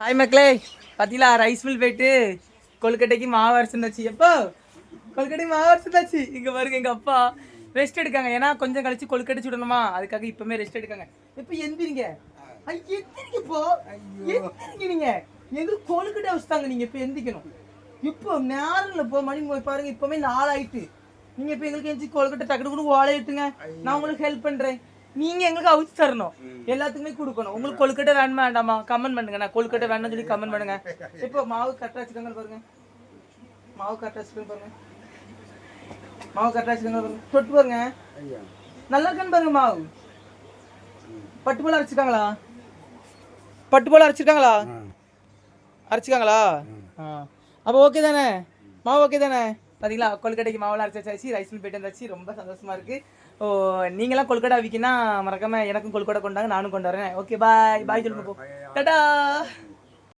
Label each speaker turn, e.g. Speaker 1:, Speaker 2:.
Speaker 1: Hi மக்களே, பார்த்தீங்களா rice mill போயிட்டு கொல்கட்டைக்கு மாவு அரைச்சிருந்தாச்சு. எப்போ கொல்கட்டைக்கு மாவு அரைச்சிருந்தாச்சு. இங்கே பாருங்க எங்கள் அப்பா ரெஸ்ட் எடுக்காங்க. ஏன்னா கொஞ்சம் கழிச்சு கொல்கட்டை சுடணுமா, அதுக்காக இப்போமே ரெஸ்ட் எடுக்காங்க. இப்போ எந்திரிங்க, எந்திரிங்க, இப்போ எந்திரிங்க. நீங்கள் எங்களுக்கு கொல்கட்டை வச்சுட்டாங்க, நீங்கள் இப்போ எந்திக்கணும். இப்போ நேரம் இப்போ மணி பாருங்க, இப்போமே 4 ஆயிட்டு. நீங்கள் இப்போ எங்களுக்கு எந்திரிச்சு கொல்கட்டை டக்குனு கூட ஓலையிட்டுங்க. நான் உங்களுக்கு ஹெல்ப் பண்ணுறேன். நீங்கள் எங்களுக்கு அவிச்சு தரணும், எல்லாத்துக்குமே கொடுக்கணும். உங்களுக்கு கொழுக்கட்டை வேணுமா வேண்டாமா கமெண்ட் பண்ணுங்க. நான் கொழுக்கட்டை வேணும்னு சொல்லி கமெண்ட் பண்ணுங்க. இப்போ மாவு கரெக்டாக வச்சுக்கோங்க பாருங்க, மாவு கரெக்டாக வச்சுக்கோங்க பாருங்க, மாவு கரெக்டாக வச்சுக்கோங்க பாருங்க, தொட்டு பாருங்க நல்லா இருக்கான்னு பாருங்க. மாவு பட்டு போல அரைச்சிருக்காங்களா? பட்டு போல அரைச்சிருக்காங்களா? அரைச்சிக்காங்களா? அப்போ ஓகே தானே? மாவு ஓகே தானே? பார்த்தீங்களா, கொழுக்கட்டைக்கு மாவுலாம் அரைச்சாச்சு. ரைஸ் மில் போயிட்டு இருந்தாச்சு. ரொம்ப சந்தோஷமா இருக்கு. ஓ, நீங்களாம் கொழுக்கட்டை விற்கினா மறக்காம எனக்கும் கொழுக்கட்டை கொண்டாங்க, நானும் கொண்டு வரேன். ஓகே, பாய் பாய் சொல்லுங்க. போ டாடா.